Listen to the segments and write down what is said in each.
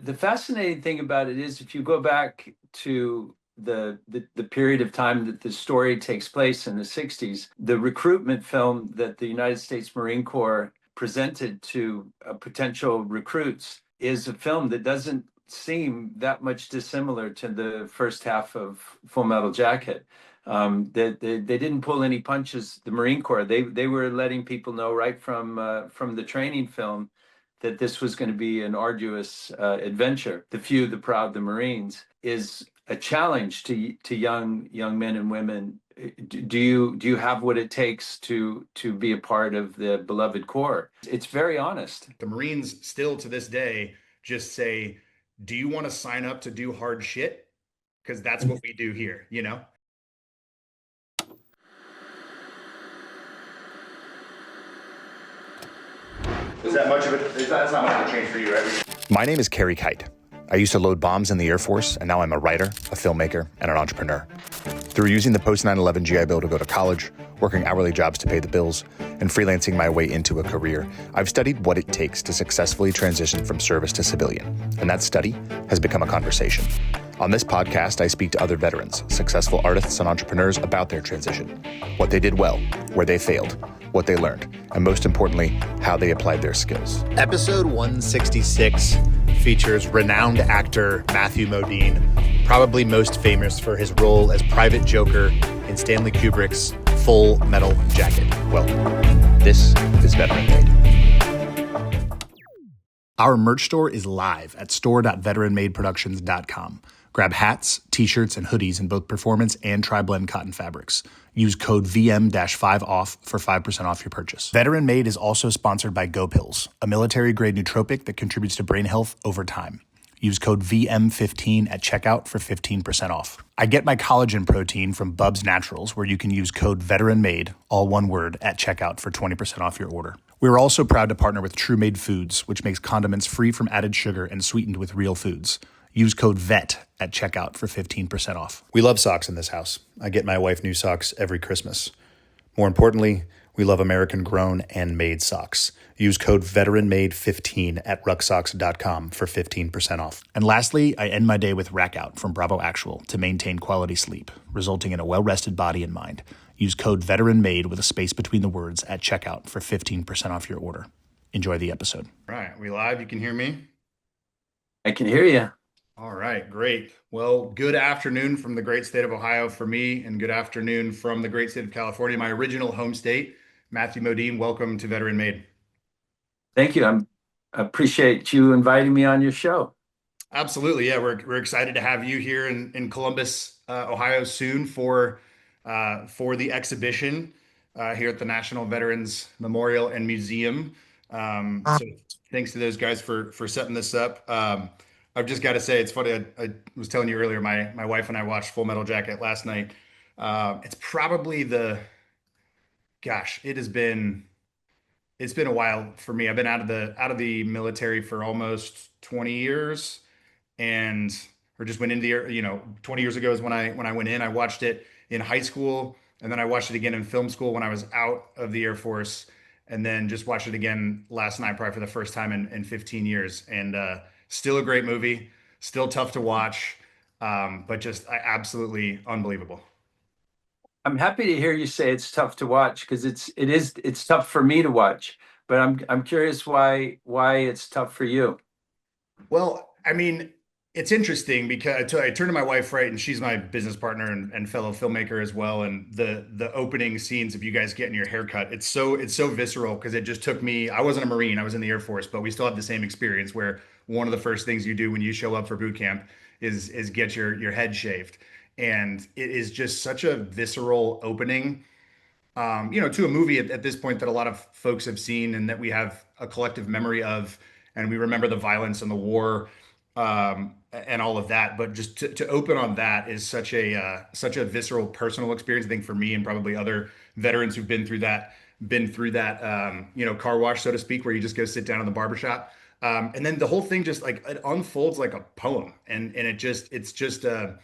The fascinating thing about it is if you go back to the period of time that the story takes place in the 60s, the recruitment film that the United States Marine Corps presented to potential recruits is a film that doesn't seem that much dissimilar to the first half of Full Metal Jacket. They didn't pull any punches. The Marine Corps, they were letting people know right from the training film that this was going to be an arduous adventure. The Few, the Proud, the Marines is a challenge to young men and women. Do you have what it takes to be a part of the beloved Corps? It's very honest. The Marines still to this day just say, "Do you want to sign up to do hard shit? Because that's what we do here, you know?" Is that much of it? That's not much of a change for you, right? My name is Kerry Kite. I used to load bombs in the Air Force, and now I'm a writer, a filmmaker, and an entrepreneur. Through using the post 9/11 GI Bill to go to college, working hourly jobs to pay the bills, and freelancing my way into a career, I've studied what it takes to successfully transition from service to civilian, and that study has become a conversation. On this podcast, I speak to other veterans, successful artists, and entrepreneurs about their transition, what they did well, where they failed, what they learned, and most importantly, how they applied their skills. Episode 166 features renowned actor Matthew Modine, probably most famous for his role as Private Joker in Stanley Kubrick's Full Metal Jacket. Welcome. This is Veteran Made. Our merch store is live at store.veteranmadeproductions.com. Grab hats, t-shirts, and hoodies in both performance and tri-blend cotton fabrics. Use code VM-5OFF for 5% off your purchase. Veteran Made is also sponsored by GoPills, a military-grade nootropic that contributes to brain health over time. Use code VM15 at checkout for 15% off. I get my collagen protein from Bubs Naturals, where you can use code VETERANMADE, all one word, at checkout for 20% off your order. We're also proud to partner with True Made Foods, which makes condiments free from added sugar and sweetened with real foods. Use code VET at checkout for 15% off. We love socks in this house. I get my wife new socks every Christmas. More importantly, we love American-grown and made socks. Use code VETERANMADE15 at rucksocks.com for 15% off. And lastly, I end my day with Rack Out from Bravo Actual to maintain quality sleep, resulting in a well-rested body and mind. Use code VETERANMADE with a space between the words at checkout for 15% off your order. Enjoy the episode. All right, we live? You can hear me? I can hear you. All right, great. Well, good afternoon from the great state of Ohio for me, and good afternoon from the great state of California, my original home state. Matthew Modine, welcome to Veteran Made. Thank you. I appreciate you inviting me on your show. Absolutely. Yeah, we're excited to have you here in Columbus, Ohio soon for the exhibition here at the National Veterans Memorial and Museum. So thanks to those guys for setting this up. I've just got to say, it's funny. I was telling you earlier, my wife and I watched Full Metal Jacket last night. It's probably it's been a while for me. I've been out of the military for almost 20 years, or just went into the 20 years ago is when I went in. I watched it in high school, and then I watched it again in film school when I was out of the Air Force, and then just watched it again last night, probably for the first time in 15 years. And still a great movie, still tough to watch, but just absolutely unbelievable. I'm happy to hear you say it's tough to watch because it's tough for me to watch, but I'm curious why it's tough for you. Well, I mean, it's interesting because I turned to my wife, right, and she's my business partner and fellow filmmaker as well. And the opening scenes of you guys getting your haircut, it's so visceral because it just took me. I wasn't a Marine, I was in the Air Force, but we still have the same experience where one of the first things you do when you show up for boot camp is get your head shaved, and it is just such a visceral opening, to a movie at this point that a lot of folks have seen and that we have a collective memory of, and we remember the violence and the war. And all of that, but just to open on that is such a visceral personal experience. I think for me and probably other veterans who've been through that, car wash, so to speak, where you just go sit down in the barbershop. And then the whole thing just like it unfolds like a poem, and it's just the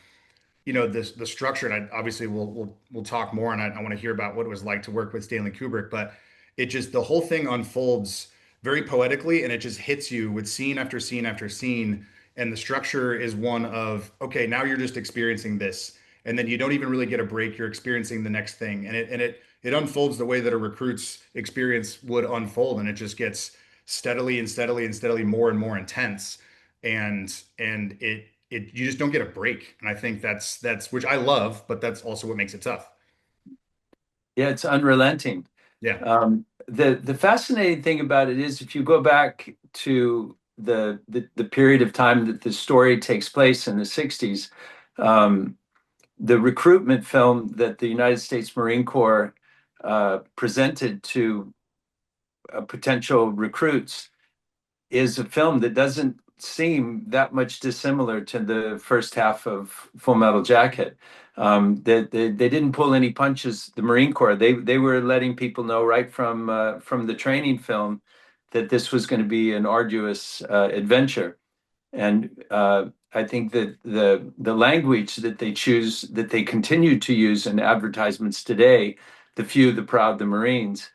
structure. And obviously we'll talk more, and I want to hear about what it was like to work with Stanley Kubrick, but the whole thing unfolds very poetically, and it just hits you with scene after scene after scene and the structure is one of, okay, now you're just experiencing this, and then you don't even really get a break. You're experiencing the next thing, and it unfolds the way that a recruit's experience would unfold, and it just gets steadily and steadily and steadily more and more intense, and it you just don't get a break. And I think that's which I love, but that's also what makes it tough. Yeah, it's unrelenting. Yeah. The fascinating thing about it is if you go back to the period of time that the story takes place in the 60s, the recruitment film that the United States Marine Corps presented to potential recruits is a film that doesn't seem that much dissimilar to the first half of Full Metal Jacket. They didn't pull any punches. The Marine Corps they were letting people know right from the training film that this was going to be an arduous adventure. And I think that the language that they choose, that they continue to use in advertisements today, the few, the proud, the Marines,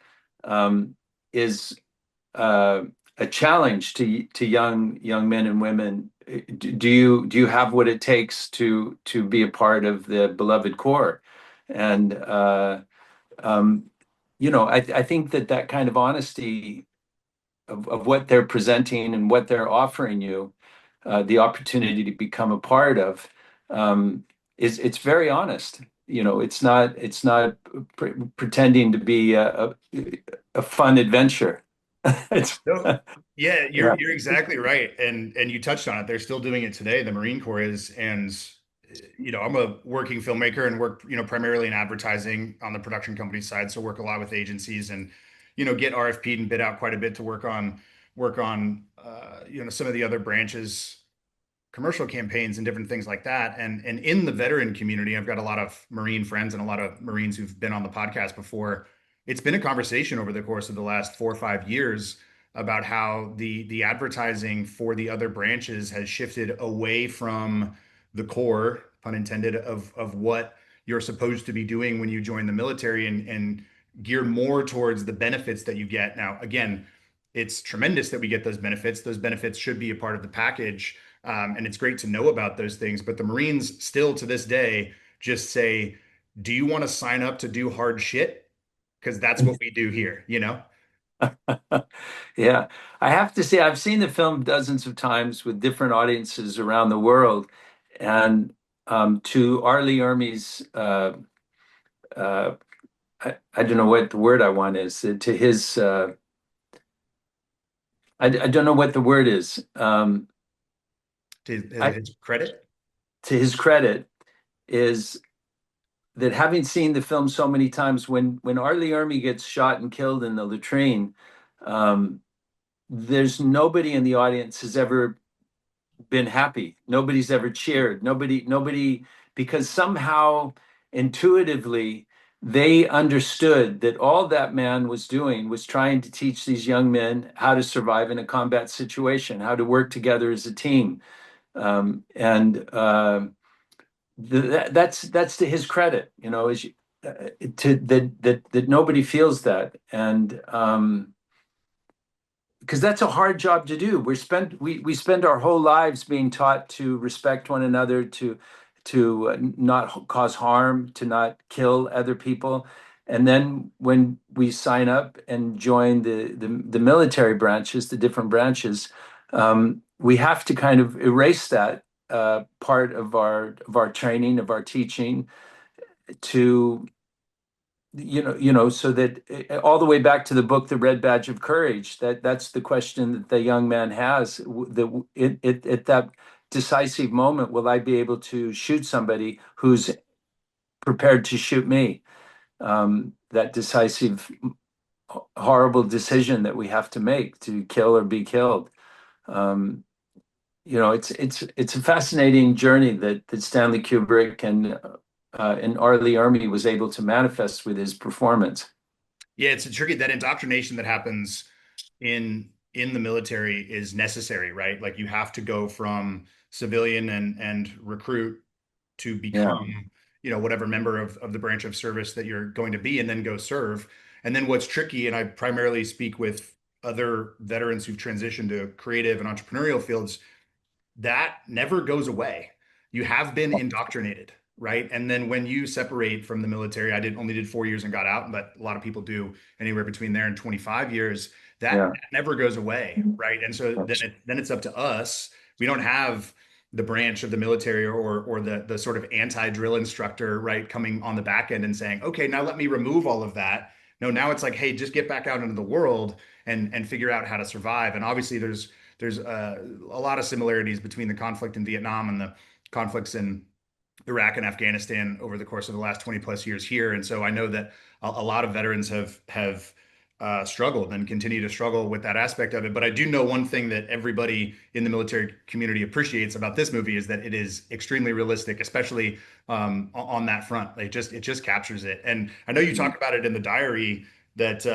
is uh, a challenge to young men and women. Do you have what it takes to be a part of the beloved Corps? And um, I think that kind of honesty of what they're presenting and what they're offering you, the opportunity to become a part of, is it's very honest. It's not pretending to be a fun adventure. It's No, yeah, yeah, you're exactly right, and you touched on it. They're still doing it today. The Marine Corps is, and I'm a working filmmaker and work, primarily in advertising on the production company side. So work a lot with agencies and, get RFP'd and bid out quite a bit to work on, some of the other branches commercial campaigns and different things like that. And in the veteran community, I've got a lot of Marine friends and a lot of Marines who've been on the podcast before. It's been a conversation over the course of the last 4 or 5 years about how the advertising for the other branches has shifted away from the core, pun intended, of what you're supposed to be doing when you join the military, and gear more towards the benefits that you get. Now, again, it's tremendous that we get those benefits. Those benefits should be a part of the package, and it's great to know about those things. But the Marines still to this day just say, do you want to sign up to do hard shit? Because that's what we do here, yeah. I have to say, I've seen the film dozens of times with different audiences around the world, and to Arlie Ermey's, uh, I don't know what the word I want is, to his, I don't know what the word is. To I, his credit. to his credit, is that having seen the film so many times, when Arlie Ermey gets shot and killed in the latrine, um, there's nobody in the audience has ever been happy. Nobody's ever cheered. Nobody, because somehow intuitively they understood that all that man was doing was trying to teach these young men how to survive in a combat situation, how to work together as a team. And that's to his credit, is to that nobody feels that. And because that's a hard job to do. We spend our whole lives being taught to respect one another, to not cause harm, to not kill other people. And then when we sign up and join the military branches, the different branches, we have to kind of erase that part of our training, of our teaching, to so that all the way back to the book, The Red Badge of Courage, that's the question that the young man has. At that decisive moment, will I be able to shoot somebody who's prepared to shoot me? That decisive, horrible decision that we have to make, to kill or be killed. Um, it's a fascinating journey that Stanley Kubrick and Arlie Ermey was able to manifest with his performance. Yeah, it's a tricky, that indoctrination that happens in the military is necessary, right? Like you have to go from civilian and recruit to Yeah, become, whatever member of the branch of service that you're going to be, and then go serve. And then what's tricky, and I primarily speak with other veterans who've transitioned to creative and entrepreneurial fields, that never goes away. You have been indoctrinated, right? And then when you separate from the military, I only did 4 years and got out, but a lot of people do anywhere between there and 25 years. That Yeah. never goes away, right? And so then it's up to us. We don't have the branch of the military or the sort of anti-drill instructor, right, coming on the back end and saying, okay, now let me remove all of that. No, now it's like, hey, just get back out into the world and figure out how to survive. And obviously, there's a lot of similarities between the conflict in Vietnam and the conflicts in Iraq and Afghanistan over the course of the last 20 plus years here. And so I know that a lot of veterans have struggled and continue to struggle with that aspect of it. But I do know one thing that everybody in the military community appreciates about this movie is that it is extremely realistic, especially on that front. It just captures it. And I know you talk about it in the diary that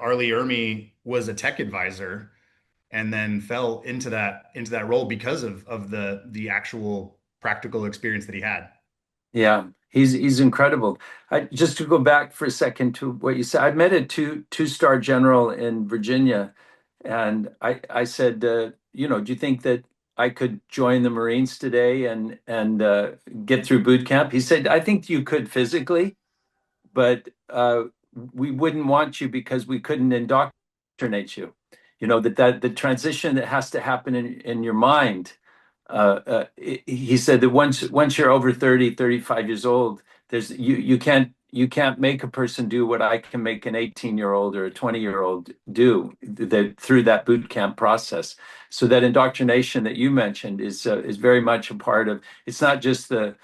Arlie Ermy was a tech advisor and then fell into that role because of the actual practical experience that he had. Yeah, he's incredible. Just to go back for a second to what you said, I met a two-star general in Virginia, and I said, do you think that I could join the Marines today and get through boot camp? He said, I think you could physically, but we wouldn't want you because we couldn't indoctrinate you. That the transition that has to happen in your mind. He said that once you're over 30, 35 years old, you can't make a person do what I can make an 18-year-old or a 20-year-old do through that boot camp process. So that indoctrination that you mentioned is very much a part of. It's not just the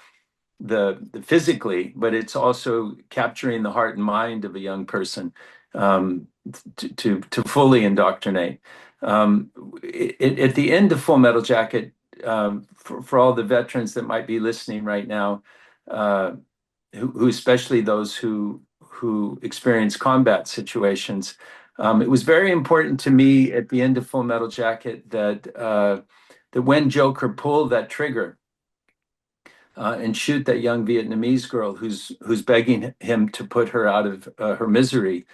physically, but it's also capturing the heart and mind of a young person, to fully indoctrinate. At the end of Full Metal Jacket, for all the veterans that might be listening right now, who especially those who experience combat situations, it was very important to me at the end of Full Metal Jacket that when Joker pulled that trigger and shoot that young Vietnamese girl who's begging him to put her out of her misery.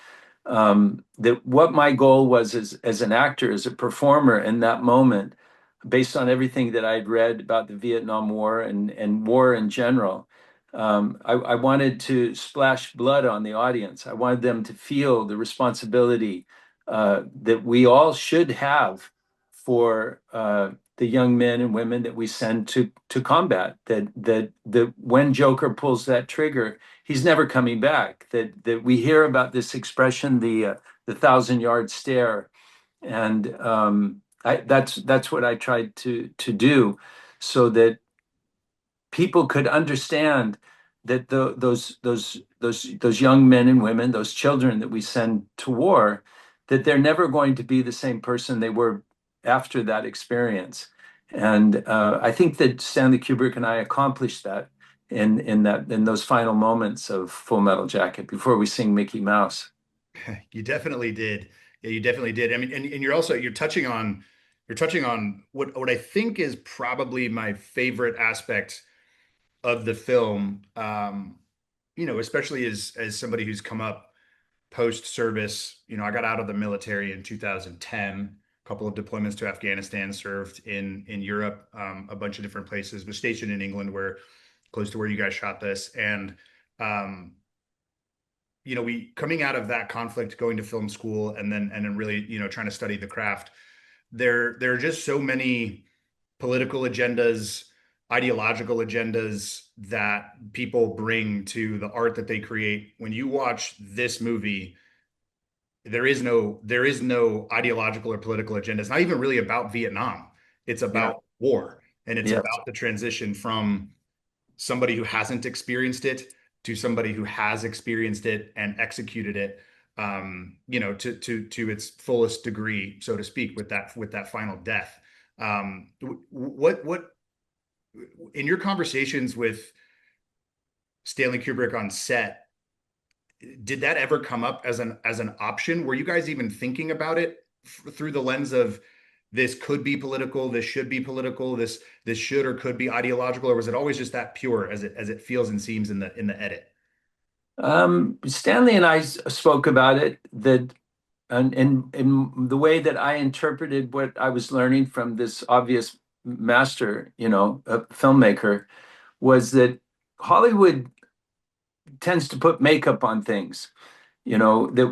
That what my goal was as an actor, as a performer in that moment, based on everything that I'd read about the Vietnam War and war in general, I wanted to splash blood on the audience. I wanted them to feel the responsibility that we all should have for the young men and women that we send to combat. That when Joker pulls that trigger, he's never coming back. That we hear about this expression, the 1,000-yard stare, and that's what I tried to do, so that people could understand that those young men and women, those children that we send to war, that they're never going to be the same person they were after that experience. And I think that Stanley Kubrick and I accomplished that in those final moments of Full Metal Jacket before we sing Mickey Mouse. You definitely did. Yeah, you definitely did. I mean, and you're touching on what I think is probably my favorite aspect of the film. Especially as somebody who's come up post service. I got out of the military in 2010. A couple of deployments to Afghanistan, served in Europe, a bunch of different places. Was stationed in England, where close to where you guys shot this, and we coming out of that conflict, going to film school, and then really, trying to study the craft. There are just so many political agendas, ideological agendas that people bring to the art that they create. When you watch this movie, there is no ideological or political agenda. It's not even really about Vietnam. It's about war, and it's Yes. about the transition from somebody who hasn't experienced it to somebody who has experienced it and executed it, to its fullest degree, so to speak, with that final death. What in your conversations with Stanley Kubrick on set, did that ever come up as an option? Were you guys even thinking about it through the lens of, this could be political, this should be political, this should or could be ideological, or was it always just that pure as it feels and seems in the edit? Stanley and I spoke about it, that and in the way that I interpreted what I was learning from this obvious master, a filmmaker, was that Hollywood tends to put makeup on things. That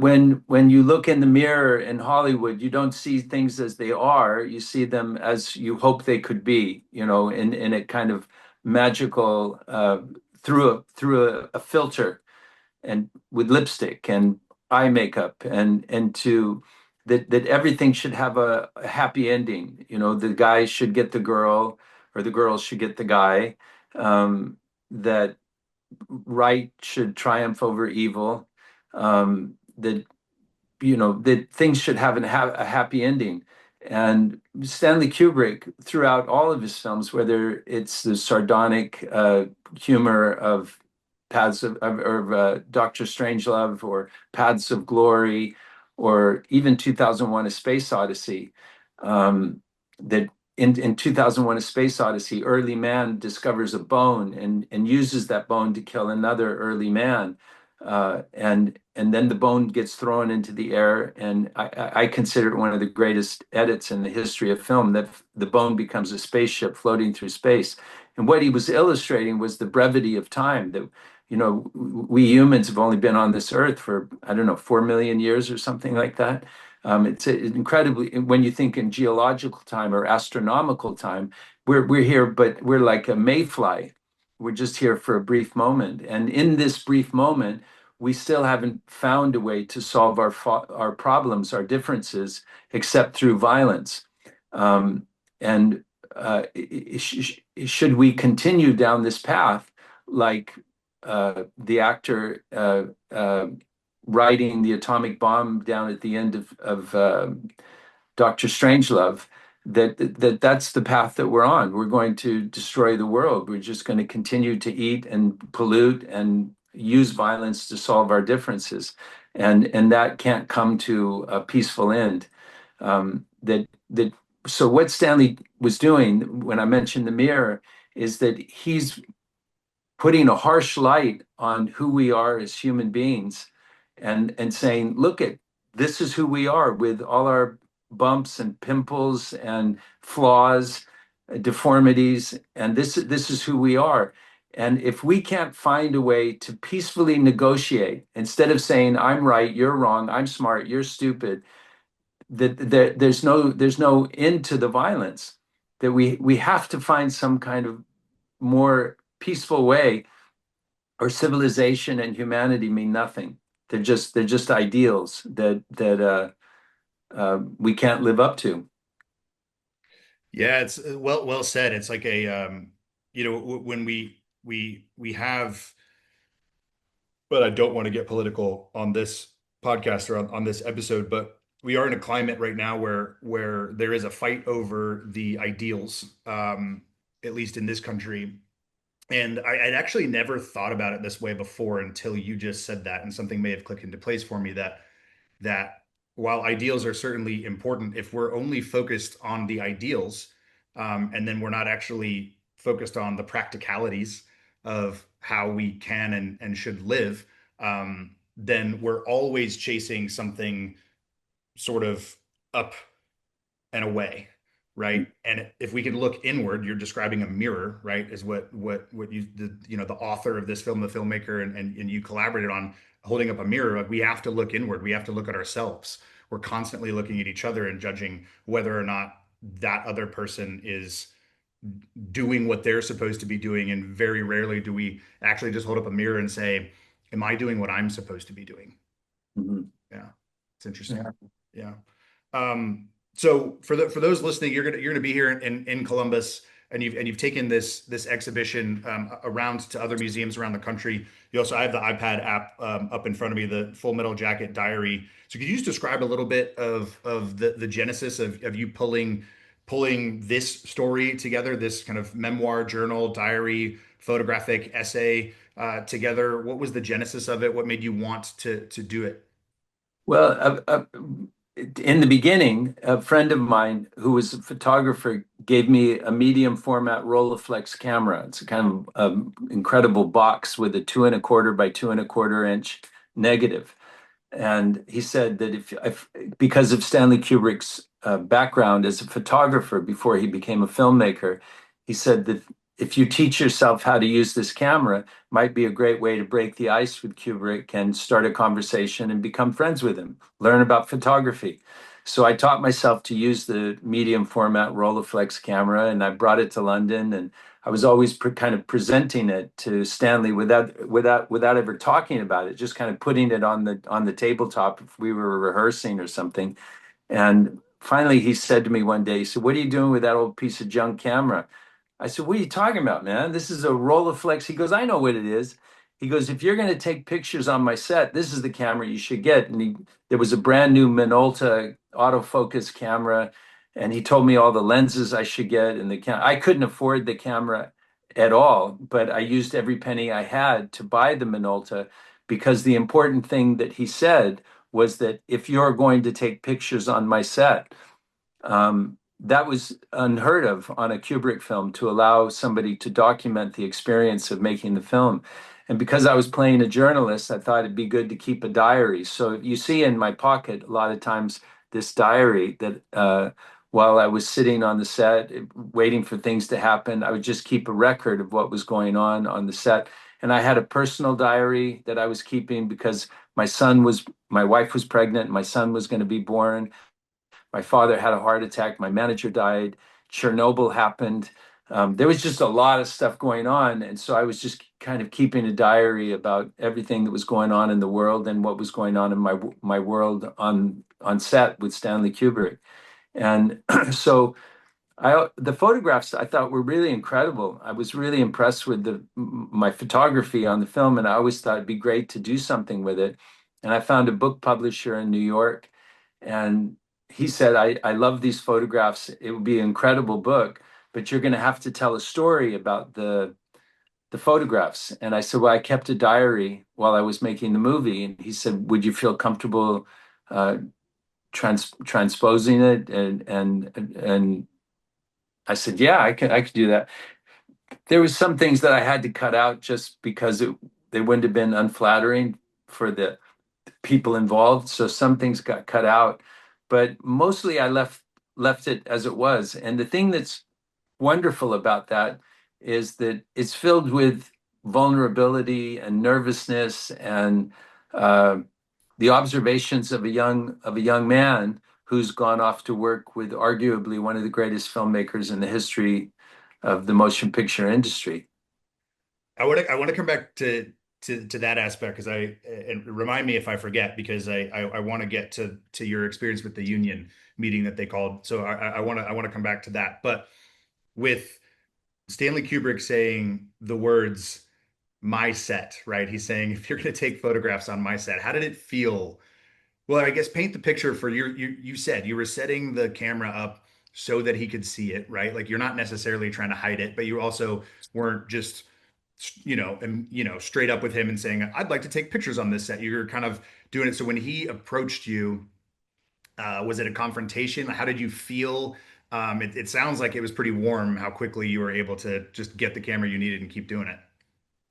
when you look in the mirror in Hollywood, you don't see things as they are. You see them as you hope they could be. In a kind of magical through a filter and with lipstick and eye makeup and to that everything should have a happy ending. The guy should get the girl or the girl should get the guy. That right should triumph over evil. That that things should have a happy ending. And Stanley Kubrick, throughout all of his films, whether it's the sardonic humor of Doctor Strangelove or Paths of Glory, or even 2001: A Space Odyssey, that in 2001: A Space Odyssey, early man discovers a bone and uses that bone to kill another early man. And then the bone gets thrown into the air, and I consider it one of the greatest edits in the history of film, that the bone becomes a spaceship floating through space. And what he was illustrating was the brevity of time, that we humans have only been on this earth for, I don't know, 4 million years or something like that. It's incredibly, when you think in geological time or astronomical time, we're here, but we're like a mayfly. We're just here for a brief moment. And in this brief moment, we still haven't found a way to solve our problems, our differences, except through violence. And should we continue down this path, like the actor writing the atomic bomb down at the end of Dr. Strangelove, that's the path that we're on. We're going to destroy the world. We're just going to continue to eat and pollute and use violence to solve our differences, and that can't come to a peaceful end. So what Stanley was doing when I mentioned the mirror is that he's putting a harsh light on who we are as human beings, and saying, look, this is who we are, with all our bumps and pimples and flaws, deformities, and this is who we are. And if we can't find a way to peacefully negotiate, instead of saying I'm right, you're wrong, I'm smart, you're stupid, that there's no end to the violence. That we have to find some kind of more peaceful way, or civilization and humanity mean nothing. They're just ideals that we can't live up to. Yeah, it's well said. It's like when we have, but I don't want to get political on this podcast or on this episode, but we are in a climate right now where there is a fight over the ideals, at least in this country. And I'd actually never thought about it this way before until you just said that, and something may have clicked into place for me, that while ideals are certainly important, if we're only focused on the ideals, and then we're not actually focused on the practicalities of how we can and should live, then we're always chasing something sort of up and away, right? And if we could look inward, you're describing a mirror, right? Is what you the author of this film, the filmmaker, and you collaborated on, holding up a mirror. Like, we have to look inward. We have to look at ourselves. We're constantly looking at each other and judging whether or not that other person is doing what they're supposed to be doing. And very rarely do we actually just hold up a mirror and say, am I doing what I'm supposed to be doing? Mm-hmm. Yeah, it's interesting. Yeah. Yeah. So for those listening, you're gonna be here in Columbus, and you've taken this exhibition around to other museums around the country. You also, I have the iPad app up in front of me, the Full Metal Jacket Diary. So could you just describe a little bit of the genesis of you pulling this story together, this kind of memoir, journal, diary, photographic essay together? What was the genesis of it? What made you want to do it? Well, in the beginning, a friend of mine who was a photographer gave me a medium format Rolleiflex camera. It's a kind of incredible box with a 2¼ by 2¼ inch negative. And he said that if because of Stanley Kubrick's background as a photographer before he became a filmmaker, he said that if you teach yourself how to use this camera, might be a great way to break the ice with Kubrick and start a conversation and become friends with him, learn about photography. So I taught myself to use the medium format Rolleiflex camera, and I brought it to London, and I was always kind of presenting it to Stanley without ever talking about it, just kind of putting it on the tabletop if we were rehearsing or something. And finally, he said to me one day, he said, "What are you doing with that old piece of junk camera?" I said, "What are you talking about, man? This is a Rolleiflex." He goes, "I know what it is." He goes, "If you're going to take pictures on my set, this is the camera you should get." And there was a brand new Minolta autofocus camera, and he told me all the lenses I should get. And I couldn't afford the camera at all, but I used every penny I had to buy the Minolta, because the important thing that he said was that if you're going to take pictures on my set, that was unheard of on a Kubrick film, to allow somebody to document the experience of making the film. And because I was playing a journalist, I thought it'd be good to keep a diary. So you see in my pocket a lot of times this diary that while I was sitting on the set waiting for things to happen, I would just keep a record of what was going on the set. And I had a personal diary that I was keeping because my wife was pregnant, my son was going to be born. My father had a heart attack. My manager died. Chernobyl happened. There was just a lot of stuff going on. And so I was just kind of keeping a diary about everything that was going on in the world and what was going on in my world on set with Stanley Kubrick. And so the photographs I thought were really incredible. I was really impressed with my photography on the film, and I always thought it'd be great to do something with it. And I found a book publisher in New York, and he said, I love these photographs. It would be an incredible book, but you're going to have to tell a story about the photographs. And I said, well, I kept a diary while I was making the movie. And he said, would you feel comfortable transposing it? And I said, yeah, I could do that. There was some things that I had to cut out just because they wouldn't have been unflattering for the people involved. So some things got cut out, but mostly I left it as it was. And the thing that's wonderful about that is that it's filled with vulnerability and nervousness and the observations of a young man who's gone off to work with arguably one of the greatest filmmakers in the history of the motion picture industry. I want to come back to that aspect because and remind me if I forget, because I want to get to your experience with the union meeting that they called. So I want to come back to that. But with Stanley Kubrick saying the words "my set," right? He's saying, if you're going to take photographs on my set, how did it feel? Well, I guess paint the picture for you said you were setting the camera up so that he could see it, right? Like you're not necessarily trying to hide it, but you also weren't just straight up with him and saying, "I'd like to take pictures on this set." You're kind of doing it. So when he approached you, was it a confrontation? How did you feel? It sounds like it was pretty warm how quickly you were able to just get the camera you needed and keep doing it.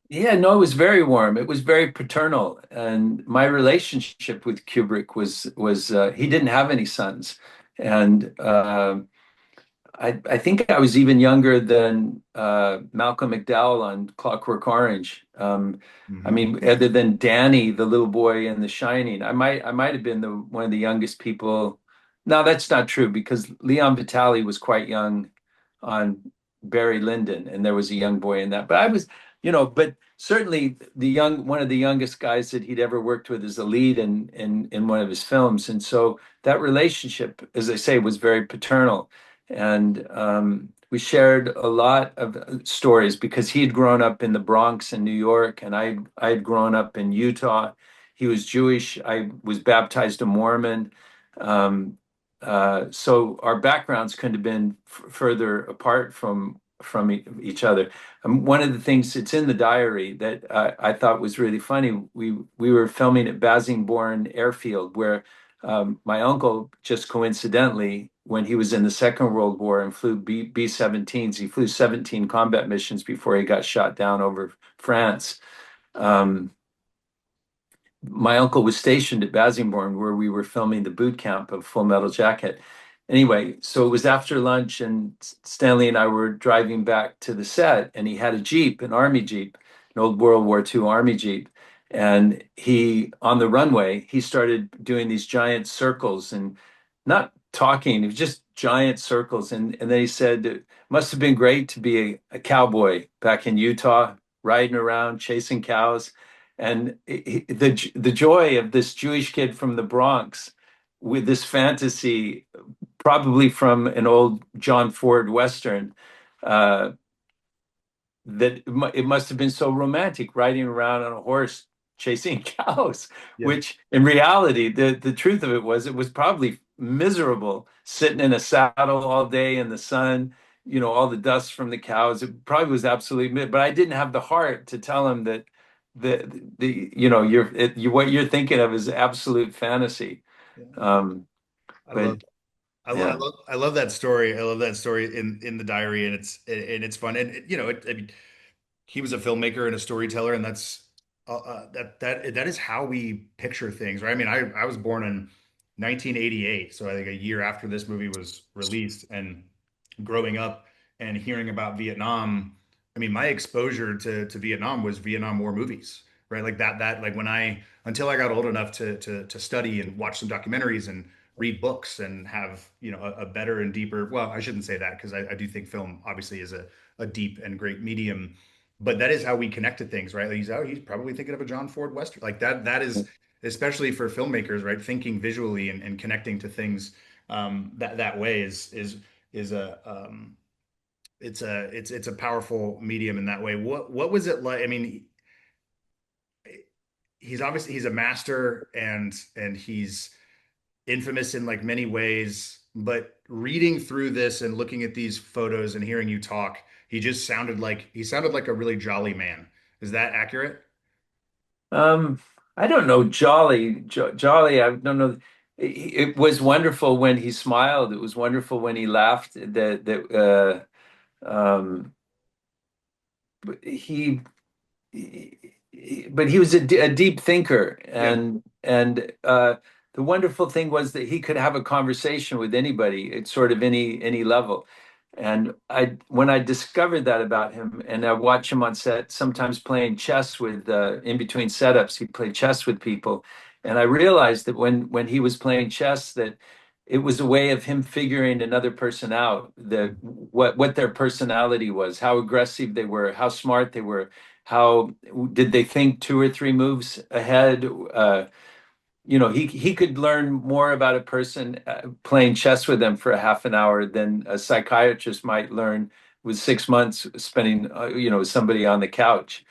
Yeah, no, it was very warm. It was very paternal, and my relationship with Kubrick was he didn't have any sons, and I think I was even younger than Malcolm McDowell on Clockwork Orange. I Hmm. mean, other than Danny, the little boy in The Shining, I might have been one of the youngest people. No, that's not true because Leon Vitali was quite young on Barry Lyndon, and there was a young boy in that. But I was, but certainly one of the youngest guys that he'd ever worked with as a lead in one of his films, and so that relationship, as I say, was very paternal. And we shared a lot of stories because he had grown up in the Bronx in New York, and I had grown up in Utah. He was Jewish. I was baptized a Mormon. Um, so our backgrounds couldn't have been further apart from each other. One of the things that's in the diary that I thought was really funny, we were filming at Basingbourn Airfield, where my uncle, just coincidentally, when he was in the Second World War and flew B-17s, he flew 17 combat missions before he got shot down over France. Um, my uncle was stationed at Basingbourn where we were filming the boot camp of Full Metal Jacket. Anyway, so it was after lunch, and Stanley and I were driving back to the set, and he had a Jeep, an Army Jeep, an old World War II Army Jeep. And he, on the runway, he started doing these giant circles and not talking, it was just giant circles. And then he said, it must have been great to be a cowboy back in Utah, riding around, chasing cows. And the joy of this Jewish kid from the Bronx with this fantasy, probably from an old John Ford Western, uh, that it must have been so romantic riding around on a horse chasing cows, Yeah. which in reality, the truth of it was probably miserable sitting in a saddle all day in the sun, all the dust from the cows. It probably was absolutely, but I didn't have the heart to tell him that what you're thinking of is absolute fantasy. Yeah. Um, I but love yeah. I love that story. I love that story in the diary, and it's fun. And I mean, he was a filmmaker and a storyteller, and that's that is how we picture things, right? I mean, I was born in 1988, so I think a year after this movie was released, and growing up and hearing about Vietnam, I mean, my exposure to Vietnam was Vietnam War movies, right? Like that like when I until I got old enough to study and watch some documentaries and read books and have, a better and deeper, well, I shouldn't say that because I do think film obviously is a deep and great medium, but that is how we connect to things, right? Like he's probably thinking of a John Ford Western. Like that is especially for filmmakers, right? Thinking visually and connecting to things that way is a it's a powerful medium in that way. What was it like? I mean, he's a master and he's infamous in like many ways, but reading through this and looking at these photos and hearing you talk, he sounded like a really jolly man. Is that accurate? Um, I don't know, Jolly. I don't know. It was wonderful when he smiled. It was wonderful when he laughed. He, but he was a deep thinker, Yeah. and the wonderful thing was that he could have a conversation with anybody at sort of any level. And when I discovered that about him, and I watch him on set, sometimes playing chess with in between setups, he played chess with people, and I realized that when he was playing chess, that it was a way of him figuring another person out, what their personality was, how aggressive they were, how smart they were, how did they think two or three moves ahead. He could learn more about a person playing chess with them for a half an hour than a psychiatrist might learn with 6 months spending with somebody on the couch.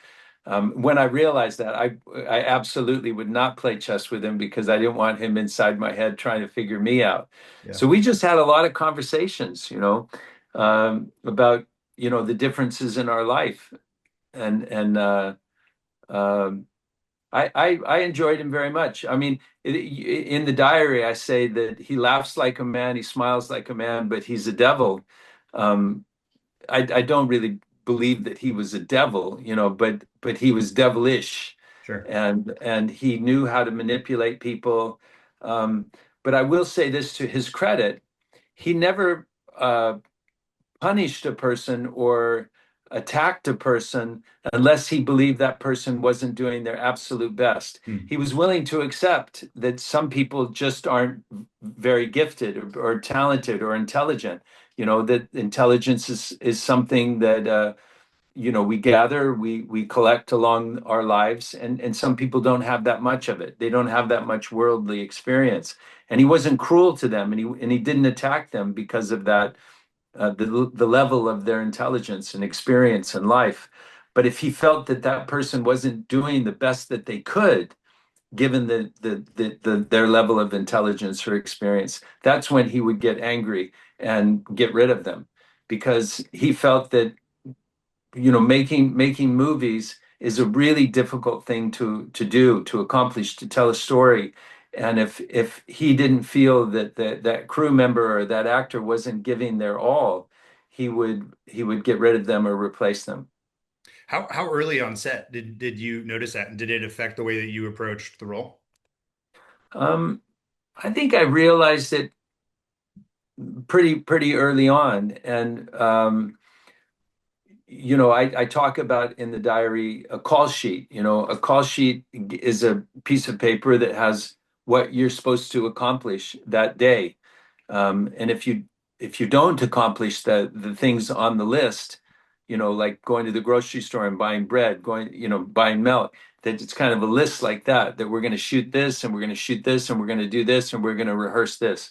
When I realized that, I absolutely would not play chess with him because I didn't want him inside my head trying to figure me out. Yeah. So we just had a lot of conversations, about the differences in our life, and um, I enjoyed him very much. I mean, in the diary, I say that he laughs like a man, he smiles like a man, but he's a devil. Um, I don't really believe that he was a devil, but he was devilish, Sure. and he knew how to manipulate people. Um, but I will say this to his credit, he never punished a person or attacked a person unless he believed that person wasn't doing their absolute best. Hmm. He was willing to accept that some people just aren't very gifted or talented or intelligent. That intelligence is something that we gather, we collect along our lives, and some people don't have that much of it. They don't have that much worldly experience. And he wasn't cruel to them, and he didn't attack them because of that, the level of their intelligence and experience in life. But if he felt that that person wasn't doing the best that they could, given their level of intelligence or experience, that's when he would get angry and get rid of them, because he felt that making movies is a really difficult thing to do, to accomplish, to tell a story. And if he didn't feel that crew member or that actor wasn't giving their all, he would get rid of them or replace them. How early on set did you notice that, and did it affect the way that you approached the role? Um, I think I realized it pretty early on, and I talk about in the diary a call sheet. A call sheet is a piece of paper that has what you're supposed to accomplish that day. And if you don't accomplish the things on the list, like going to the grocery store and buying bread, buying milk, that it's kind of a list like that we're going to shoot this and we're going to shoot this and we're going to do this and we're going to rehearse this.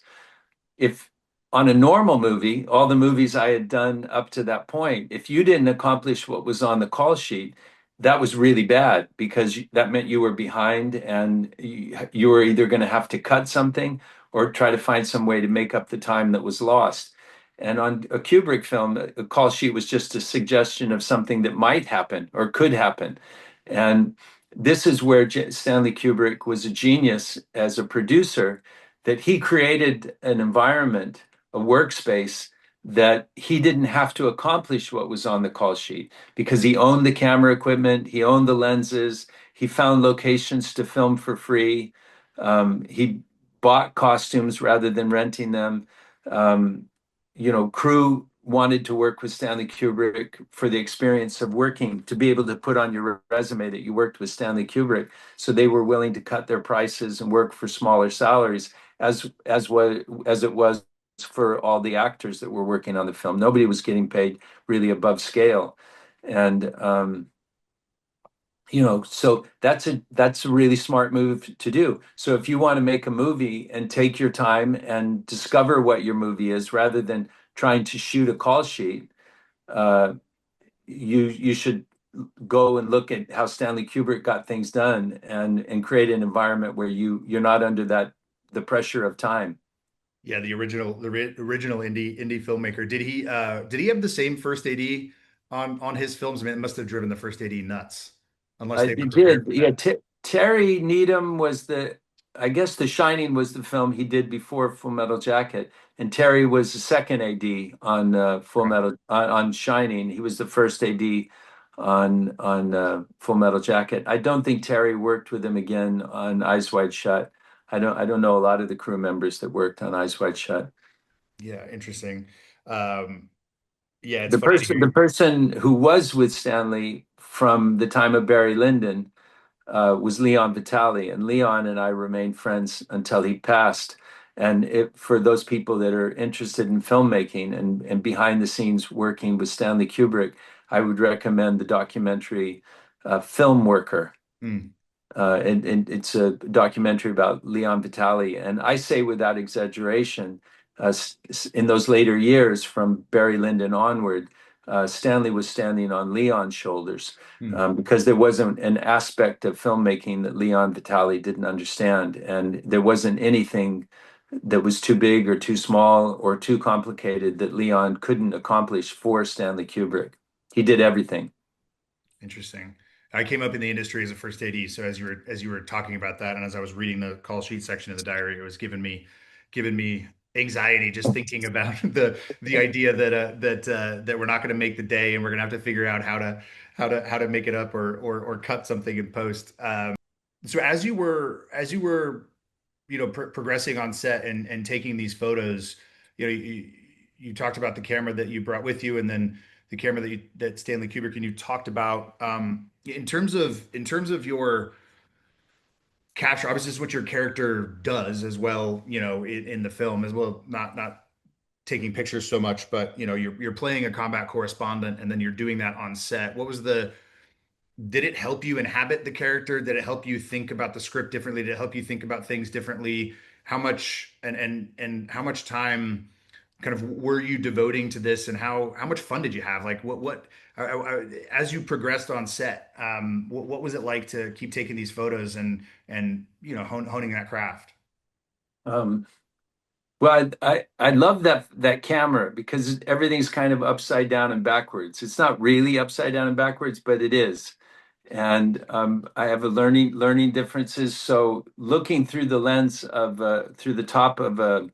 If on a normal movie, all the movies I had done up to that point, if you didn't accomplish what was on the call sheet, that was really bad because that meant you were behind and you were either going to have to cut something or try to find some way to make up the time that was lost. And on a Kubrick film, a call sheet was just a suggestion of something that might happen or could happen. And this is where Stanley Kubrick was a genius as a producer, that he created an environment, a workspace that he didn't have to accomplish what was on the call sheet because he owned the camera equipment, he owned the lenses, he found locations to film for free, he bought costumes rather than renting them. Crew wanted to work with Stanley Kubrick for the experience of working, to be able to put on your resume that you worked with Stanley Kubrick. So they were willing to cut their prices and work for smaller salaries, as it was for all the actors that were working on the film. Nobody was getting paid really above scale, and so that's a really smart move to do. So if you want to make a movie and take your time and discover what your movie is rather than trying to shoot a call sheet, uh, you should go and look at how Stanley Kubrick got things done and create an environment where you're not under the pressure of time. Yeah, the original indie filmmaker. Did he have the same first AD on his films? I mean, it must have driven the first AD nuts, unless they were It prepared did. for Yeah, that. Terry Needham was I guess The Shining was the film he did before Full Metal Jacket, and Terry was the second AD on Full Okay. Metal on Shining. He was the first AD on Full Metal Jacket. I don't think Terry worked with him again on Eyes Wide Shut. I don't know a lot of the crew members that worked on Eyes Wide Shut. Yeah, interesting. Um, yeah, it's The funny to person the hear. person who was with Stanley from the time of Barry Lyndon was Leon Vitali, and Leon and I remained friends until he passed. And for those people that are interested in filmmaking and behind the scenes working with Stanley Kubrick, I would recommend the documentary Film Worker. Hmm. And it's a documentary about Leon Vitali. And I say without exaggeration, in those later years from Barry Lyndon onward, Stanley was standing on Leon's shoulders, Hmm. because there wasn't an aspect of filmmaking that Leon Vitali didn't understand. And there wasn't anything that was too big or too small or too complicated that Leon couldn't accomplish for Stanley Kubrick. He did everything. Interesting. I came up in the industry as a first AD, so as you were talking about that, and as I was reading the call sheet section of the diary, it was giving me anxiety just thinking about the idea that we're not going to make the day, and we're going to have to figure out how to make it up or cut something in post. So as you were progressing on set and taking these photos, you talked about the camera that you brought with you, and then the camera that Stanley Kubrick and you talked about, in terms of your capture. Obviously, this is what your character does as well, in the film as well, not taking pictures so much, but you're playing a combat correspondent, and then you're doing that on set. Did it help you inhabit the character? Did it help you think about the script differently? Did it help you think about things differently? How much and how much time kind of were you devoting to this, and how much fun did you have? Like as you progressed on set, what was it like to keep taking these photos and honing that craft? Um, Well, I love that camera because everything's kind of upside down and backwards. It's not really upside down and backwards, but it is. And I have a learning differences. So looking through the lens of through the top of a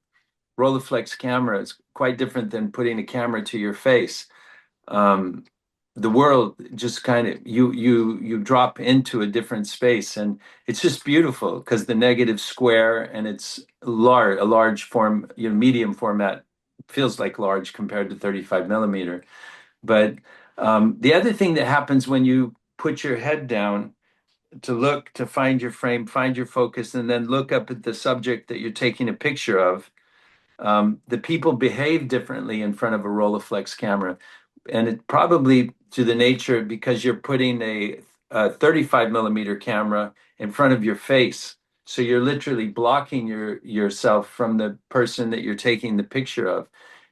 Rolleiflex camera is quite different than putting a camera to your face. Um, the world just kind of you drop into a different space, and it's just beautiful because the negative square and it's a large form, medium format feels like large compared to 35 millimeter. But the other thing that happens when you put your head down to look to find your frame, find your focus, and then look up at the subject that you're taking a picture of, the people behave differently in front of a Rolleiflex camera. And it probably to the nature because you're putting a 35 millimeter camera in front of your face. So you're literally blocking yourself from the person that you're taking the picture of.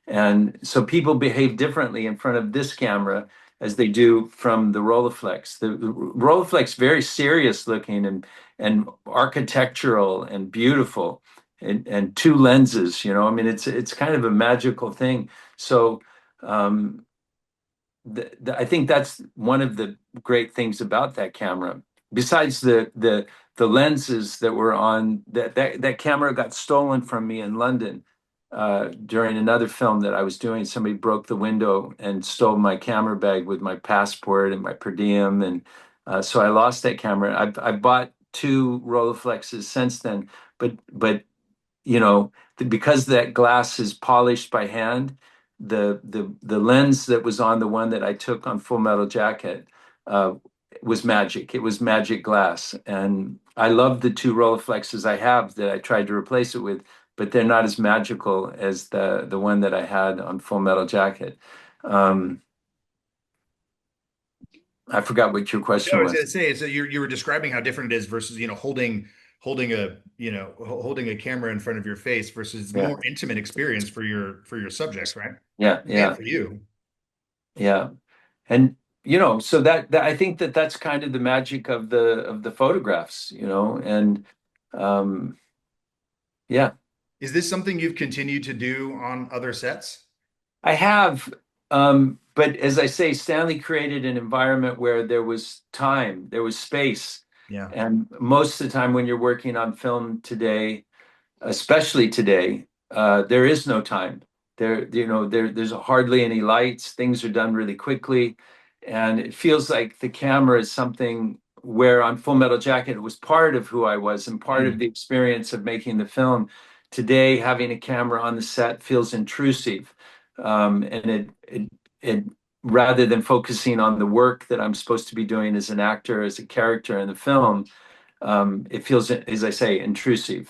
And so people behave differently in front of this camera as they do from the Rolleiflex. The Rolleiflex, very serious looking and architectural and beautiful, and two lenses. I mean, it's kind of a magical thing. So I think that's one of the great things about that camera. Besides the lenses that were on that camera got stolen from me in London during another film that I was doing. Somebody broke the window and stole my camera bag with my passport and my per diem, and so I lost that camera. I bought two Rolleiflexes since then, but because that glass is polished by hand, the lens that was on the one that I took on Full Metal Jacket uh, was magic. It was magic glass, and I love the two Rolleiflexes I have that I tried to replace it with, but they're not as magical as the one that I had on Full Metal Jacket. Um, I forgot what your No, I question was was. gonna say, so you were describing how different it is versus, holding a, holding a camera in front of your face versus Yeah, more intimate experience for your subjects, right? yeah, And yeah, for you. yeah. And so that I think that's kind of the magic of the photographs, and um yeah. Is this something you've continued to do on other sets? I have, but as I say, Stanley created an environment where there was time, there was space. Yeah. And most of the time when you're working on film today, especially today, there is no time. There's hardly any lights. Things are done really quickly, and it feels like the camera is something where on Full Metal Jacket it was part of who I was and part of Mm. the experience of making the film. Today, having a camera on the set feels intrusive, and it rather than focusing on the work that I'm supposed to be doing as an actor, as a character in the film, it feels, as I say, intrusive.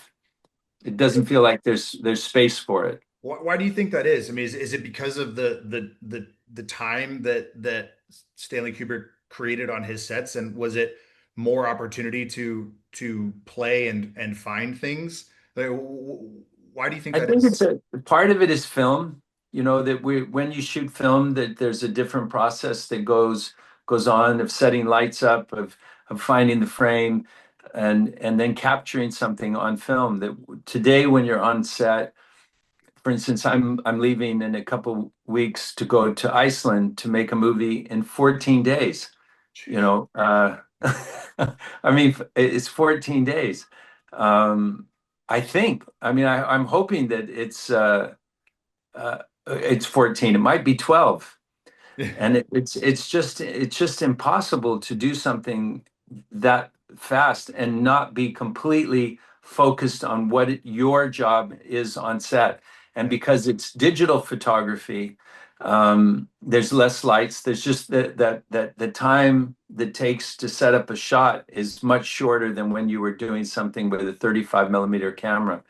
It doesn't feel like there's space for it. Why do you think that is? I mean, is it because of the time that Stanley Kubrick created on his sets, and was it more opportunity to play and find things? Like, why do you think I that think is? it's a part of it is film, that when you shoot film, that there's a different process that goes on of setting lights up, of finding the frame and then capturing something on film. That today when you're on set, for instance, I'm leaving in a couple weeks to go to Iceland to make a movie in 14 days. you Jeez. know uh I mean, it's 14 days. I'm hoping that it's 14. It might be 12. And it's just impossible to do something that fast and not be completely focused on what your job is on set. And Yeah. because it's digital photography, there's less lights. There's just that the time that takes to set up a shot is much shorter than when you were doing something with a 35 millimeter camera.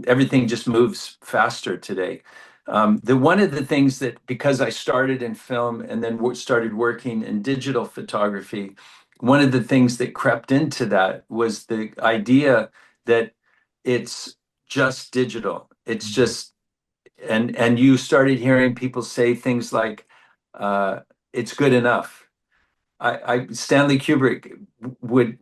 Everything just moves faster today. The one of the things that, because I started in film and then started working in digital photography, one of the things that crept into that was the idea that it's just digital. It's Mhm. just, and you started hearing people say things like, "It's good enough." Stanley Kubrick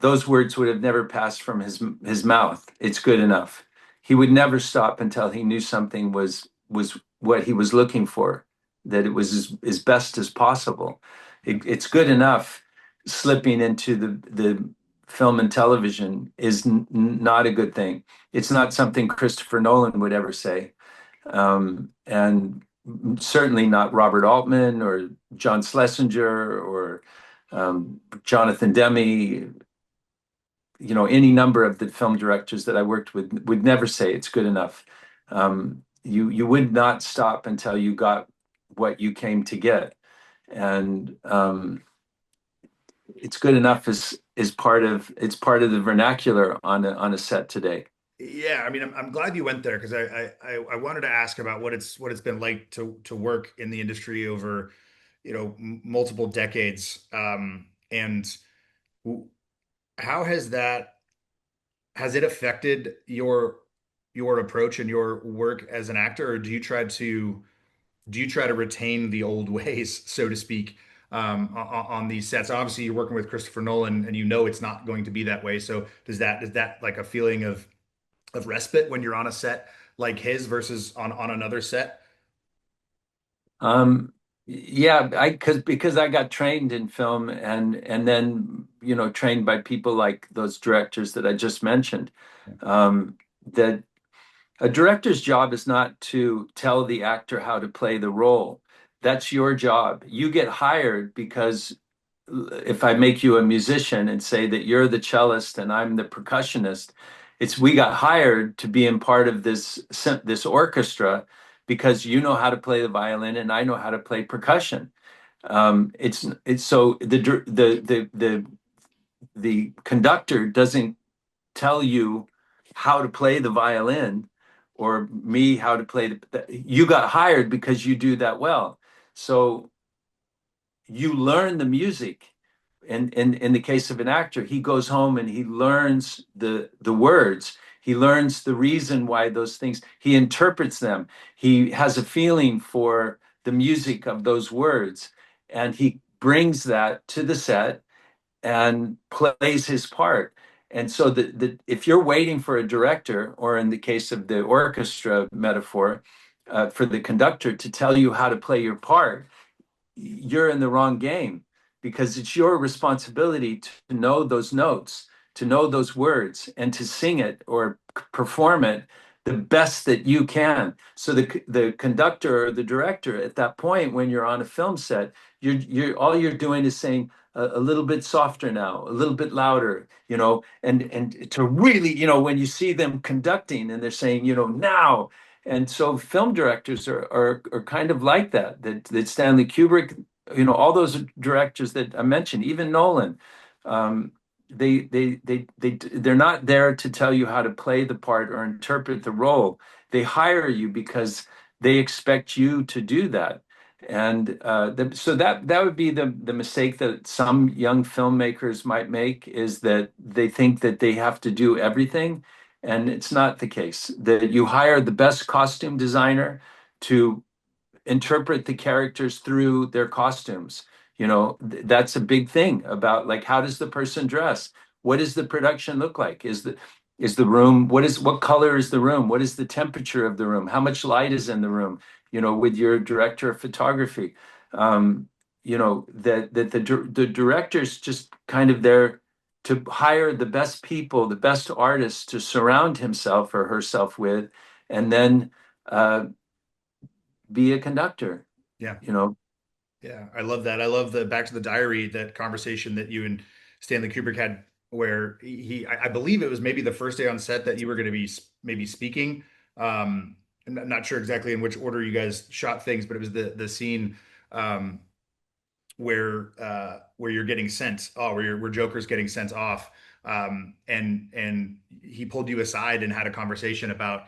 those words would have never passed from his mouth. It's good enough. He would never stop until he knew something was what he was looking for, that it was as best as possible. It's good enough. Slipping into the film and television is not a good thing. It's not something Christopher Nolan would ever say. And certainly not Robert Altman or John Schlesinger or Jonathan Demme. Any number of the film directors that I worked with would never say it's good enough. You would not stop until you got what you came to get, and it's good enough is part of the vernacular on a set today. Yeah, I mean, I'm glad you went there because I wanted to ask about what it's been like to work in the industry over, multiple decades. And w- how has it affected your approach and your work as an actor, or do you try to retain the old ways, so to speak, on these sets? Obviously, you're working with Christopher Nolan, and it's not going to be that way. So does that like a feeling of respite when you're on a set like his versus on another set? Yeah, because I got trained in film and then trained by people like those directors that I just mentioned. That a director's job is not to tell the actor how to play the role. That's your job. You get hired because if I make you a musician and say that you're the cellist and I'm the percussionist, it's we got hired to be in part of this orchestra because you know how to play the violin and I know how to play percussion. It's so the conductor doesn't tell you how to play the violin or me how to play you got hired because you do that well. So you learn the music. In the case of an actor, he goes home and he learns the words. He learns the reason why those things, he interprets them. He has a feeling for the music of those words, and he brings that to the set and plays his part. And so if you're waiting for a director, or in the case of the orchestra metaphor, for the conductor to tell you how to play your part, you're in the wrong game, because it's your responsibility to know those notes, to know those words, and to sing it or perform it the best that you can. So the conductor or the director at that point, when you're on a film set, you're all you're doing is saying a little bit softer now, a little bit louder, and to really, when you see them conducting and they're saying, now. And so film directors are kind of like that Stanley Kubrick, all those directors that I mentioned, even Nolan, um, they're not there to tell you how to play the part or interpret the role. They hire you because they expect you to do that. And so that would be the mistake that some young filmmakers might make, is that they think that they have to do everything. And it's not the case. That you hire the best costume designer to interpret the characters through their costumes. That's a big thing about, like, how does the person dress? What does the production look like? Is the room, what color is the room? What is the temperature of the room? How much light is in the room? With your director of photography, that the director's just kind of there to hire the best people, the best artists to surround himself or herself with, and then be a conductor, Yeah. you know. Yeah, I love that. I love the Back to the Diary, that conversation that you and Stanley Kubrick had, where I believe it was maybe the first day on set that you were going to be maybe speaking. I'm not sure exactly in which order you guys shot things, but it was the scene um, where you're getting sent, where Joker's getting sent off, and he pulled you aside and had a conversation about,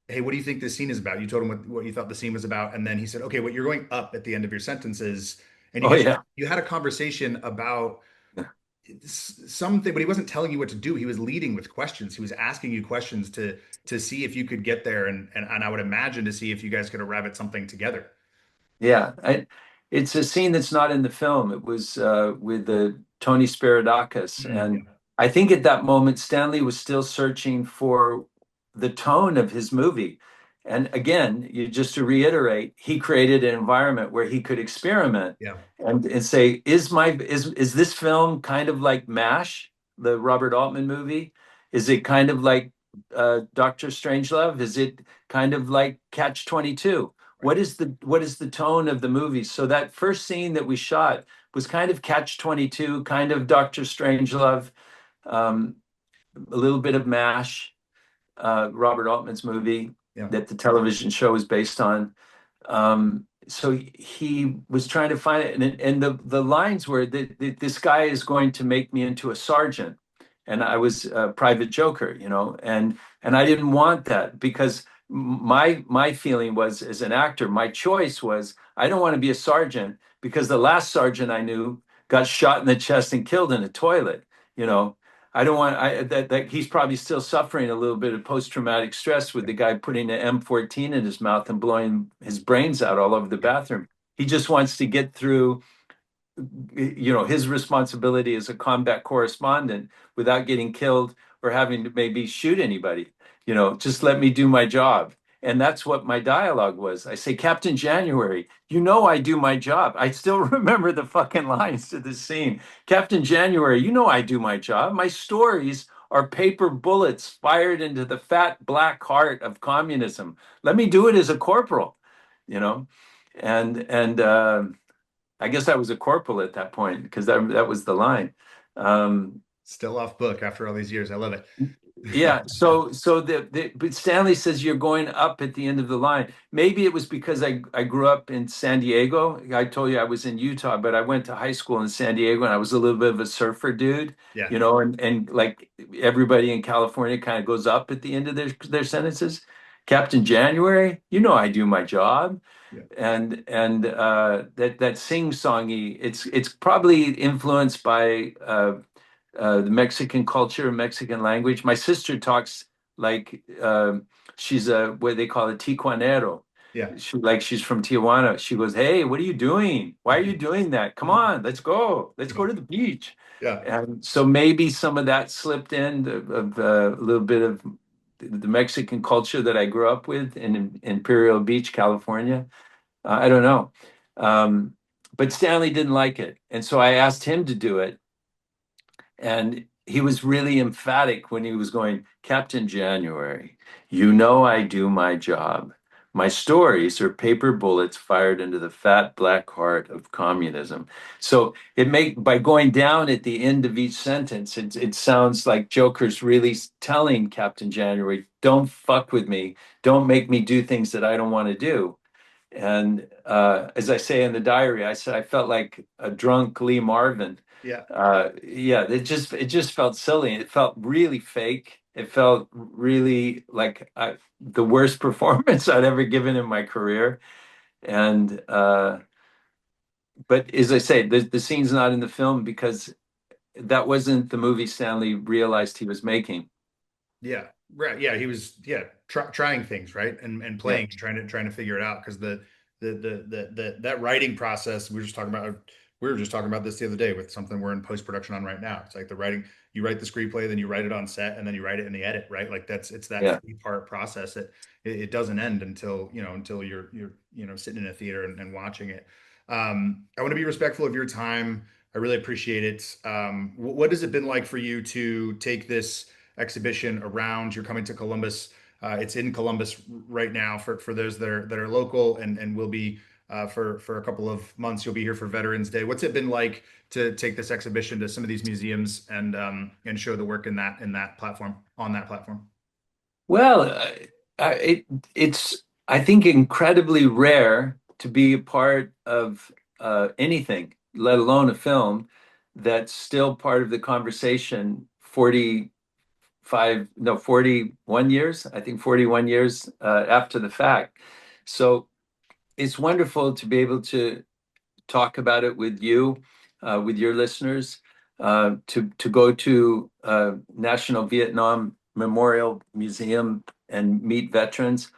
hey, what do you think this scene is about? You told him what you thought the scene was about, and then he said, okay, what you're going up at the end of your sentences, and Oh yeah. you had a conversation about something, but he wasn't telling you what to do. He was leading with questions. He was asking you questions to see if you could get there, and I would imagine to see if you guys could arrive at something together. Yeah, it's a scene that's not in the film. It was with the Tony Spiridakis, Yeah. and I think at that moment Stanley was still searching for the tone of his movie. And again, just to reiterate, he created an environment where he could experiment Yeah. and say, is this film kind of like MASH, the Robert Altman movie? Is it kind of like Doctor Strangelove? Is it kind of like Catch 22? what is the tone of the movie? So that first scene that we shot was kind of Catch-22, kind of Doctor Strangelove, um, a little bit of MASH, Robert Altman's movie Yeah. that the television show is based on. So he was trying to find it, and the lines were that this guy is going to make me into a sergeant, and I was a private joker, and I didn't want that because my feeling was, as an actor, my choice was I don't want to be a sergeant because the last sergeant I knew got shot in the chest and killed in a toilet, you know. I don't want that he's probably still suffering a little bit of post-traumatic stress with the guy putting an M14 in his mouth and blowing his brains out all over the bathroom. He just wants to get through, his responsibility as a combat correspondent without getting killed or having to maybe shoot anybody. Just let me do my job. And that's what my dialogue was. I say, Captain January, I do my job. I still remember the fucking lines to this scene. Captain January, I do my job. My stories are paper bullets fired into the fat black heart of communism. Let me do it as a corporal, you know? And I guess I was a corporal at that point because that was the line. Still off book after all these years. I love it. Yeah. So but Stanley says you're going up at the end of the line. Maybe it was because I grew up in San Diego. I told you I was in Utah, but I went to high school in San Diego, and I was a little bit of a surfer dude. Yeah. And like everybody in California kind of goes up at the end of their sentences. Captain January, I do my job. Yeah. And that sing-songy, it's probably influenced by the Mexican culture, Mexican language. My sister talks like she's what they call a Tijuanero. Yeah. She's from Tijuana. She goes, "Hey, what are you doing? Why are you doing that? Come on, let's go. Let's go to the beach." Yeah. And so maybe some of that slipped in of a little bit of the Mexican culture that I grew up with in Imperial Beach, California. I don't know. But Stanley didn't like it. And so I asked him to do it. And he was really emphatic when he was going, Captain January, I do my job. My stories are paper bullets fired into the fat black heart of communism. So by going down at the end of each sentence, it sounds like Joker's really telling Captain January, don't fuck with me. Don't make me do things that I don't want to do. And as I say in the diary, I said I felt like a drunk Lee Marvin. Yeah. Yeah, it just felt silly. It felt really fake. It felt really like the worst performance I'd ever given in my career. And but as I say, the scene's not in the film because that wasn't the movie Stanley realized he was making. Yeah. Right. Yeah. He was, trying things, right. And playing, Yeah. trying to figure it out. Cause that writing process, we were just talking about this the other day with something we're in post-production on right now. It's like the writing, you write the screenplay, then you write it on set, and then you write it in the edit, right? Like it's that Yeah. 3-part process. It doesn't end until you're sitting in a theater and watching it. I want to be respectful of your time. I really appreciate it. What has it been like for you to take this exhibition around? You're coming to Columbus. It's in Columbus right now for those that are local and will be for a couple of months. You'll be here for Veterans Day. What's it been like to take this exhibition to some of these museums and show the work in that platform on that platform? Well, it's I think incredibly rare to be a part of anything, let alone a film, that's still part of the conversation 41 years, I think 41 years after the fact. So it's wonderful to be able to talk about it with you, with your listeners, to go to National Vietnam Memorial Museum and meet veterans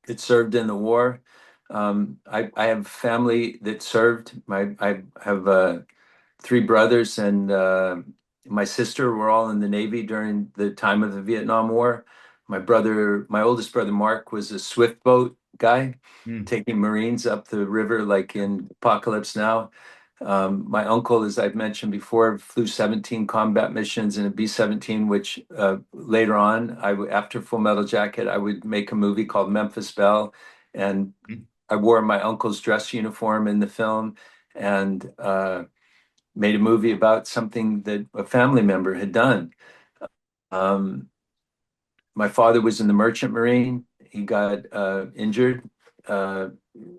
that served in the war. I have family that served. I have 3 brothers and my sister were all in the Navy during the time of the Vietnam War. My oldest brother, Mark, was a swift boat guy, taking Marines up the river like in Apocalypse Now. My uncle, as I've mentioned before, flew 17 combat missions in a B-17, which later on, after Full Metal Jacket, I would make a movie called Memphis Belle. And I wore my uncle's dress uniform in the film, and made a movie about something that a family member had done. Um, my father was in the Merchant Marine. He got injured uh,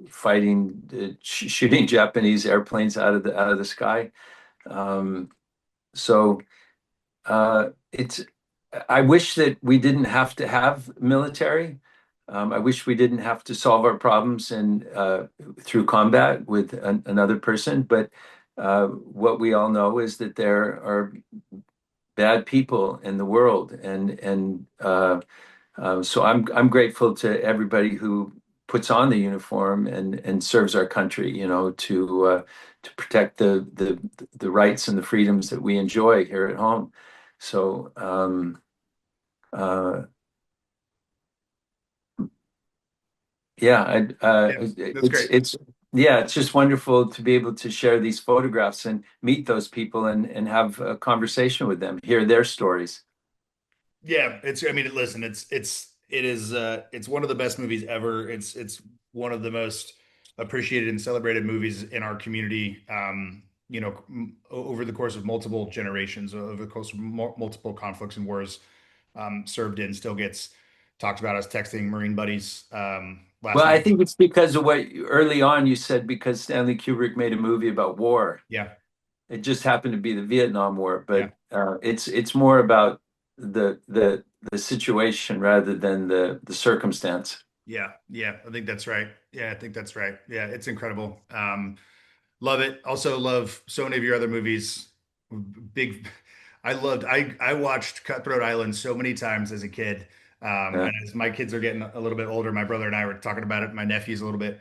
fighting, shooting Japanese airplanes out of the sky. Um, so it's. I wish that we didn't have to have military. I wish we didn't have to solve our problems through combat with another person. But what we all know is that there are bad people in the world, so I'm grateful to everybody who puts on the uniform and serves our country, to protect the rights and the freedoms that we enjoy here at home. So uh, yeah, Yeah, that's great. it's just wonderful to be able to share these photographs and meet those people and have a conversation with them, hear their stories. Yeah, I mean, listen, it's one of the best movies ever. It's one of the most appreciated and celebrated movies in our community. Over the course of multiple generations, over the course of multiple conflicts and wars, served in, still gets talked about as texting Marine buddies. Well, Last I night, think it's because of what early on you said, because Stanley Kubrick made a movie about war. yeah, It just happened to be the Vietnam War, yeah. but it's more about the situation rather than the circumstance. Yeah, yeah, I think that's right. Yeah, I think that's right. Yeah, it's incredible. Love it. Also love so many of your other movies. Big, I watched Cutthroat Island so many times as a kid. Yeah, And as my kids are getting a little bit older, my brother and I were talking about it. My nephew's a little bit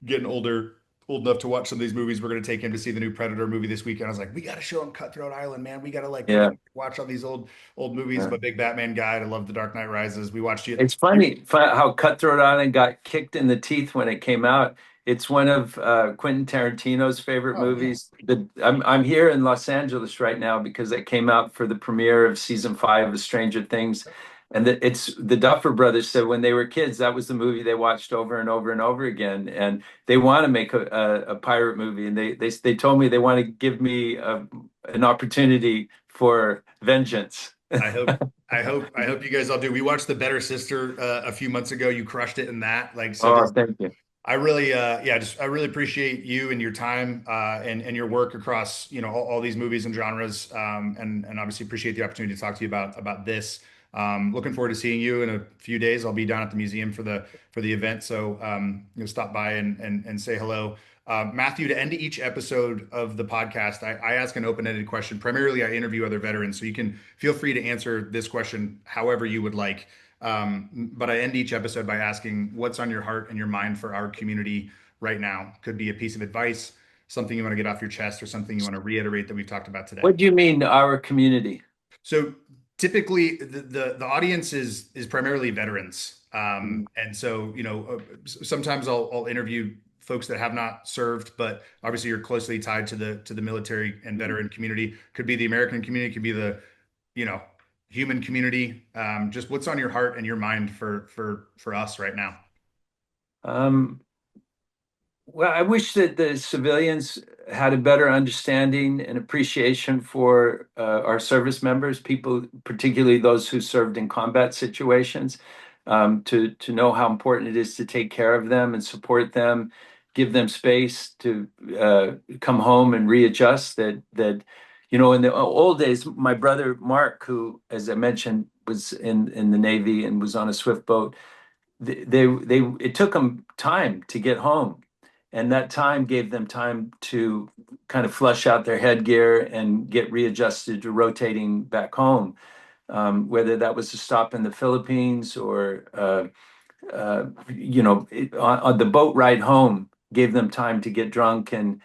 getting older, old enough to watch some of these movies. We're going to take him to see the new Predator movie this weekend. I was like, we got to show him Cutthroat Island, man. We got to like yeah, watch all these old movies. I'm yeah. a big Batman guy. I love The Dark Knight Rises. We watched it. It's funny how Cutthroat Island got kicked in the teeth when it came out. It's one of Quentin Tarantino's favorite Oh man, movies. I'm here in Los Angeles right now because it came out for the premiere of season 5 of Stranger Things, and it's the Duffer Brothers said when they were kids that was the movie they watched over and over and over again, and they want to make a pirate movie, and they told me they want to give me an opportunity for vengeance. I hope. I hope you guys all do. We watched The Better Sister a few months ago. You crushed it in that. Like, so Oh, just thank you. I really, yeah, just I really appreciate you and your time and your work across all these movies and genres, and obviously appreciate the opportunity to talk to you about this. Looking forward to seeing you in a few days. I'll be down at the museum for the event, so stop by and say hello. Matthew, to end each episode of the podcast, I ask an open-ended question. Primarily, I interview other veterans, so you can feel free to answer this question however you would like. But I end each episode by asking what's on your heart and your mind for our community right now. Could be a piece of advice, something you want to get off your chest, or something you want to reiterate that we've talked about today. What do you mean, our community? So typically, the audience is primarily veterans, and so sometimes I'll interview folks that have not served, but obviously you're closely tied to the military and veteran community. Could be the American community, could be the you know human community. Just what's on your heart and your mind for us right now. Um, well, I wish that the civilians had a better understanding and appreciation for our service members, people, particularly those who served in combat situations, to know how important it is to take care of them and support them, give them space to come home and readjust. In the old days, my brother Mark, who, as I mentioned, was in the Navy and was on a swift boat, it took them time to get home, and that time gave them time to kind of flush out their headgear and get readjusted to rotating back home, whether that was to stop in the Philippines or on the boat ride home gave them time to get drunk and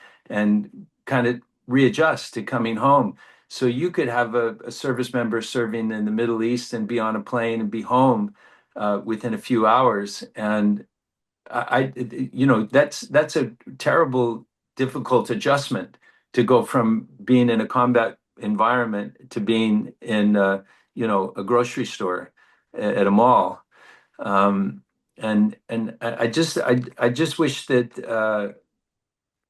kind of readjust to coming home. So you could have a service member serving in the Middle East and be on a plane and be home within a few hours. And that's a terrible, difficult adjustment to go from being in a combat environment to being in, a grocery store at a mall. Um, And I just wish that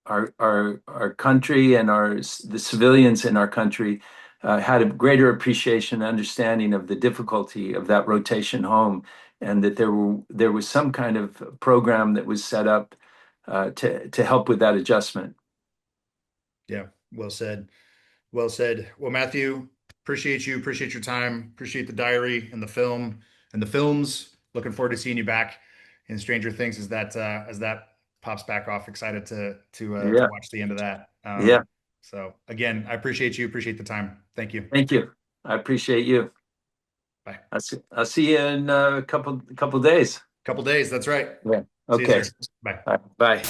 our country and the civilians in our country had a greater appreciation and understanding of the difficulty of that rotation home, and that there was some kind of program that was set up to help with that adjustment. Yeah, well said. Well said. Well, Matthew, appreciate you, appreciate your time, appreciate the diary and the film and the films. Looking forward to seeing you back in Stranger Things as that pops back off. Excited to Yeah, watch the end of that. yeah. So again, I appreciate you, appreciate the time. Thank you. Thank you. I appreciate you. Bye. I'll see you in a couple days. Couple days. That's right. Yeah. See you, Okay. sir. Bye. Bye.